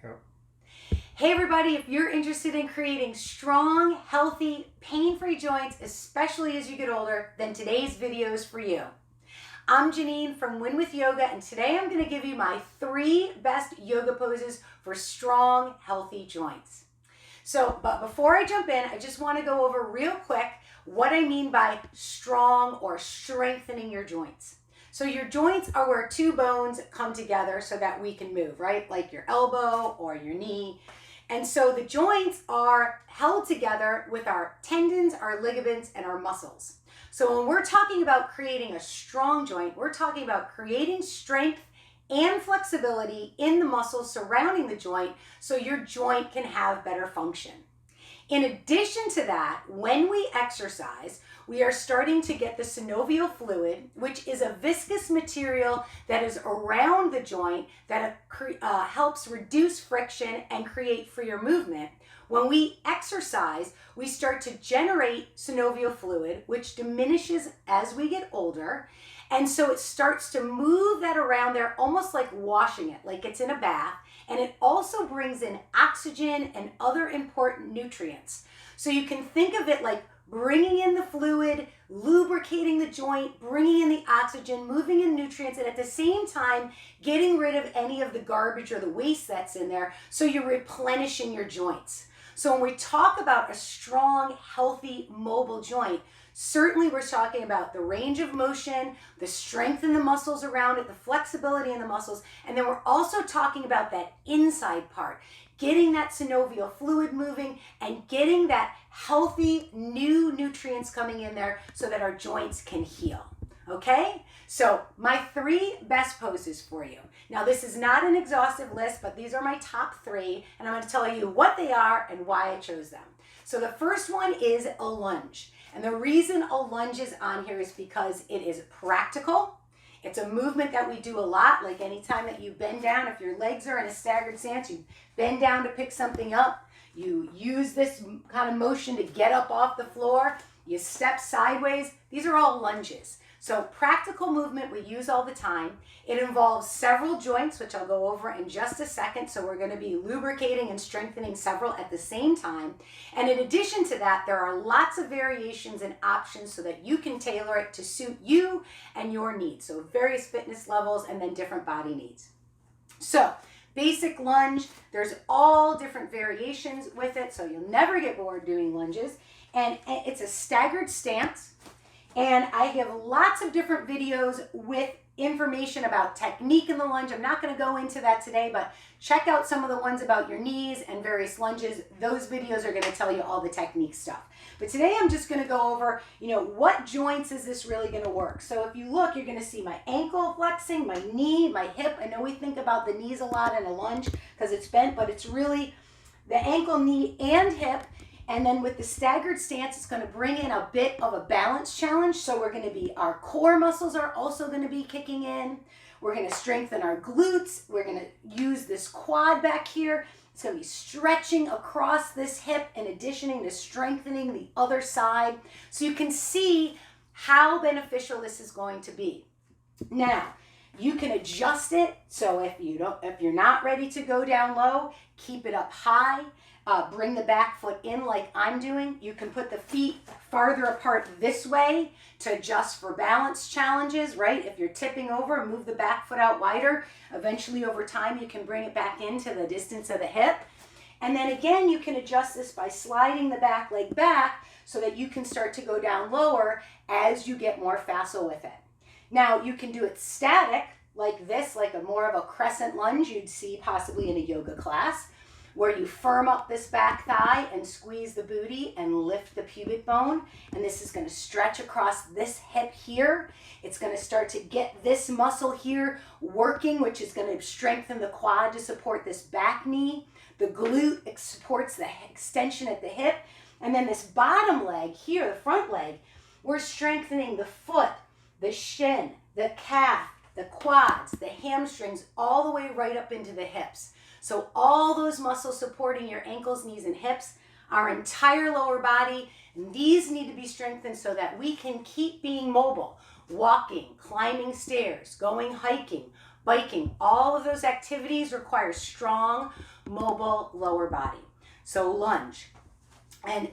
Go. Hey everybody, if you're interested in creating strong, healthy, pain-free joints, especially as you get older, then today's video is for you. I'm Janine from Win With Yoga, and today I'm going to give you my 3 best yoga poses for strong, healthy joints. But before I jump in, I just want to go over real quick what I mean by strong or strengthening your joints. So your joints are where 2 bones come together so that we can move, right? Like your elbow or your knee. And so the joints are held together with our tendons, our ligaments, and our muscles. So when we're talking about creating a strong joint, we're talking about creating strength and flexibility in the muscles surrounding the joint so your joint can have better function. In addition to that, when we exercise, we are starting to get the synovial fluid, which is a viscous material that is around the joint that helps reduce friction and create freer movement. When we exercise, we start to generate synovial fluid, which diminishes as we get older. And so it starts to move that around there, almost like washing it, like it's in a bath. And it also brings in oxygen and other important nutrients. So you can think of it like bringing in the fluid, lubricating the joint, bringing in the oxygen, moving in nutrients, and at the same time, getting rid of any of the garbage or the waste that's in there, so you're replenishing your joints. So when we talk about a strong, healthy, mobile joint, certainly we're talking about the range of motion, the strength in the muscles around it, the flexibility in the muscles, and then we're also talking about that inside part, getting that synovial fluid moving and getting that healthy new nutrients coming in there so that our joints can heal. Okay? So my 3 best poses for you. Now this is not an exhaustive list, but these are my top 3, and I'm going to tell you what they are and why I chose them. So the first one is a lunge. And the reason a lunge is on here is because it is practical. It's a movement that we do a lot, like anytime that you bend down, if your legs are in a staggered stance, you bend down to pick something up. You use this kind of motion to get up off the floor. You step sideways. These are all lunges. So practical movement we use all the time. It involves several joints, which I'll go over in just a second. So we're going to be lubricating and strengthening several at the same time. And in addition to that, there are lots of variations and options so that you can tailor it to suit you and your needs. So various fitness levels and then different body needs. So basic lunge, there's all different variations with it. So you'll never get bored doing lunges. And it's a staggered stance. And I have lots of different videos with information about technique in the lunge. I'm not going to go into that today, but check out some of the ones about your knees and various lunges. Those videos are going to tell you all the technique stuff. But today I'm just going to go over, what joints is this really going to work? So if you look, you're going to see my ankle flexing, my knee, my hip. I know we think about the knees a lot in a lunge because it's bent, but it's really the ankle, knee, and hip. And then with the staggered stance, it's going to bring in a bit of a balance challenge. So our core muscles are also going to be kicking in. We're going to strengthen our glutes. We're going to use this quad back here. It's going to be stretching across this hip in addition to strengthening the other side. So you can see how beneficial this is going to be. Now, you can adjust it. So if you're not ready to go down low, keep it up high. Bring the back foot in like I'm doing. You can put the feet farther apart this way to adjust for balance challenges, right? If you're tipping over, move the back foot out wider. Eventually, over time, you can bring it back into the distance of the hip. And then again, you can adjust this by sliding the back leg back so that you can start to go down lower as you get more facile with it. Now, you can do it static like this, like more of a crescent lunge you'd see possibly in a yoga class, where you firm up this back thigh and squeeze the booty and lift the pubic bone. And this is going to stretch across this hip here. It's going to start to get this muscle here working, which is going to strengthen the quad to support this back knee. The glute supports the extension at the hip. And then this bottom leg here, the front leg, we're strengthening the foot, the shin, the calf, the quads, the hamstrings, all the way right up into the hips. So all those muscles supporting your ankles, knees, and hips, our entire lower body, and these need to be strengthened so that we can keep being mobile, walking, climbing stairs, going hiking, biking, all of those activities require strong, mobile lower body. So lunge. And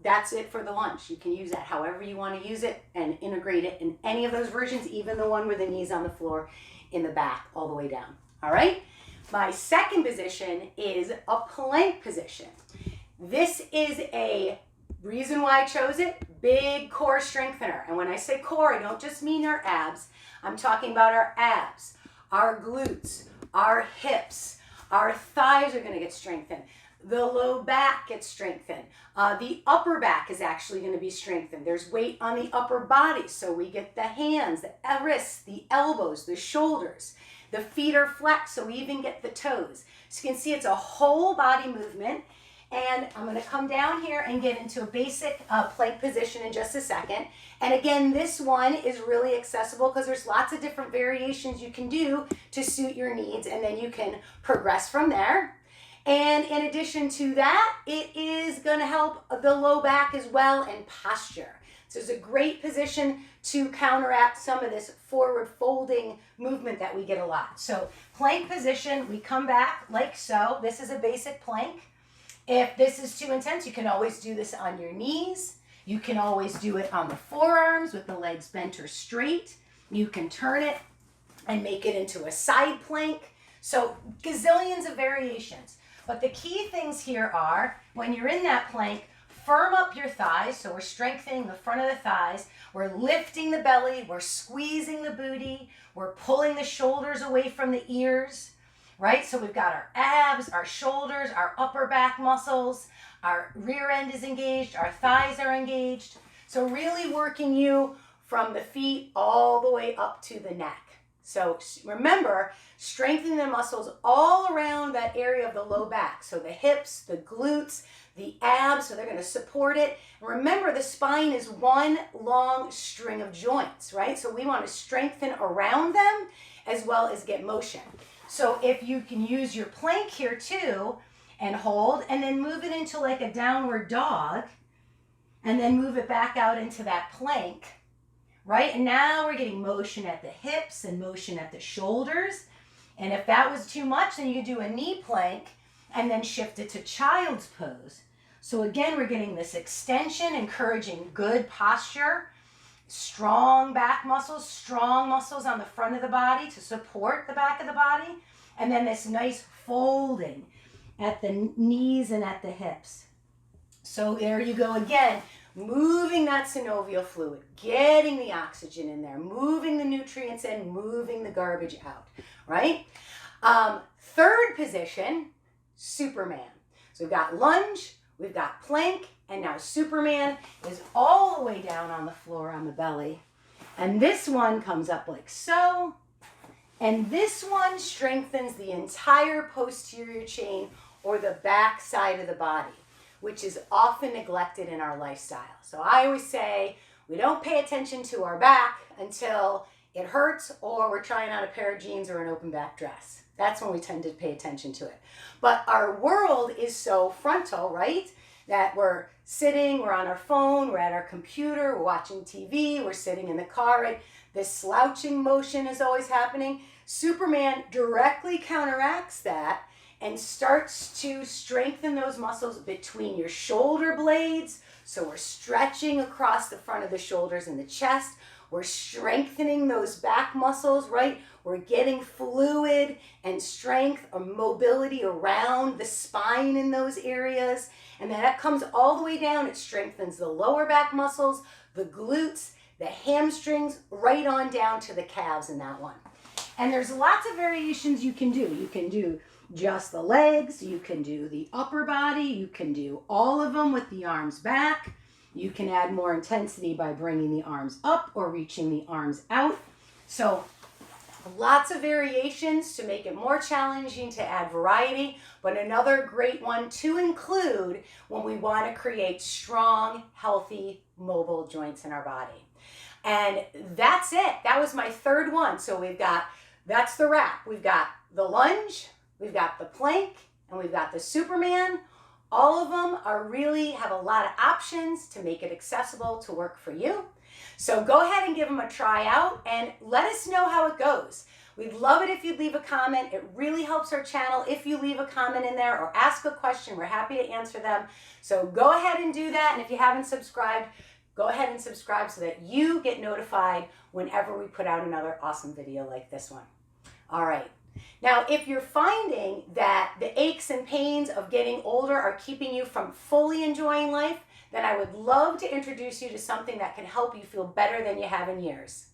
that's it for the lunge. You can use that however you want to use it and integrate it in any of those versions, even the one where the knees on the floor in the back all the way down. All right? My second position is a plank position. This is a reason why I chose it, big core strengthener. And when I say core, I don't just mean our abs. I'm talking about our abs, our glutes, our hips, our thighs are going to get strengthened. The low back gets strengthened. The upper back is actually going to be strengthened. There's weight on the upper body, so we get the hands, the wrists, the elbows, the shoulders. The feet are flexed, so we even get the toes. So you can see it's a whole body movement. And I'm going to come down here and get into a basic plank position in just a second. And again, this one is really accessible because there's lots of different variations you can do to suit your needs, and then you can progress from there. And in addition to that, it is going to help the low back as well and posture. So it's a great position to counteract some of this forward folding movement that we get a lot. So plank position, we come back like so. This is a basic plank. If this is too intense, you can always do this on your knees. You can always do it on the forearms with the legs bent or straight. You can turn it and make it into a side plank. So gazillions of variations. But the key things here are, when you're in that plank, firm up your thighs. So we're strengthening the front of the thighs. We're lifting the belly. We're squeezing the booty. We're pulling the shoulders away from the ears. Right? So we've got our abs, our shoulders, our upper back muscles, our rear end is engaged, our thighs are engaged. So really working you from the feet all the way up to the neck. So remember, strengthening the muscles all around that area of the low back. So the hips, the glutes, the abs, so they're going to support it. And remember, the spine is one long string of joints, right? So we want to strengthen around them as well as get motion. So if you can use your plank here too and hold and then move it into like a downward dog and then move it back out into that plank, right? And now we're getting motion at the hips and motion at the shoulders. And if that was too much, then you could do a knee plank and then shift it to child's pose. So again, we're getting this extension, encouraging good posture, strong back muscles, strong muscles on the front of the body to support the back of the body, and then this nice folding at the knees and at the hips. So there you go again, moving that synovial fluid, getting the oxygen in there, moving the nutrients in, moving the garbage out, right? Third position, Superman. So we've got lunge, we've got plank, and now Superman is all the way down on the floor on the belly. And this one comes up like so. And this one strengthens the entire posterior chain or the back side of the body, which is often neglected in our lifestyle. So I always say we don't pay attention to our back until it hurts or we're trying on a pair of jeans or an open back dress. That's when we tend to pay attention to it. But our world is so frontal, right? That we're sitting, we're on our phone, we're at our computer, we're watching TV, we're sitting in the car, right? This slouching motion is always happening. Superman directly counteracts that and starts to strengthen those muscles between your shoulder blades. So we're stretching across the front of the shoulders and the chest. We're strengthening those back muscles, right? We're getting fluid and strength or mobility around the spine in those areas. And then that comes all the way down. It strengthens the lower back muscles, the glutes, the hamstrings, right on down to the calves in that one. And there's lots of variations you can do. You can do just the legs. You can do the upper body. You can do all of them with the arms back. You can add more intensity by bringing the arms up or reaching the arms out. So lots of variations to make it more challenging, to add variety, but another great one to include when we want to create strong, healthy, mobile joints in our body. And that's it. That was my third one. So that's the wrap. We've got the lunge, we've got the plank, and we've got the Superman. All of them have a lot of options to make it accessible to work for you. So go ahead and give them a try out and let us know how it goes. We'd love it if you'd leave a comment. It really helps our channel if you leave a comment in there or ask a question. We're happy to answer them. So go ahead and do that. And if you haven't subscribed, go ahead and subscribe so that you get notified whenever we put out another awesome video like this one. All right. Now, if you're finding that the aches and pains of getting older are keeping you from fully enjoying life, then I would love to introduce you to something that can help you feel better than you have in years.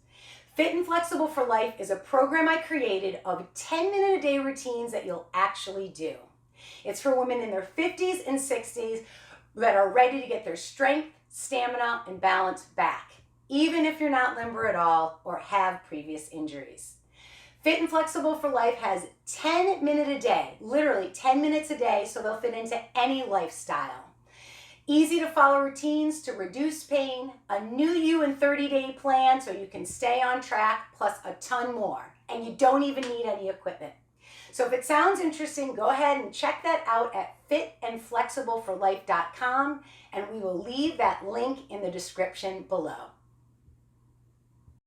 Fit and Flexible for Life is a program I created of 10-minute-a-day routines that you'll actually do. It's for women in their 50s and 60s that are ready to get their strength, stamina, and balance back, even if you're not limber at all or have previous injuries. Fit and Flexible for Life has 10 minutes a day, literally 10 minutes a day, so they'll fit into any lifestyle. Easy to follow routines to reduce pain, a new you in 30-day plan so you can stay on track, plus a ton more. And you don't even need any equipment. So if it sounds interesting, go ahead and check that out at fitandflexibleforlife.com, and we will leave that link in the description below.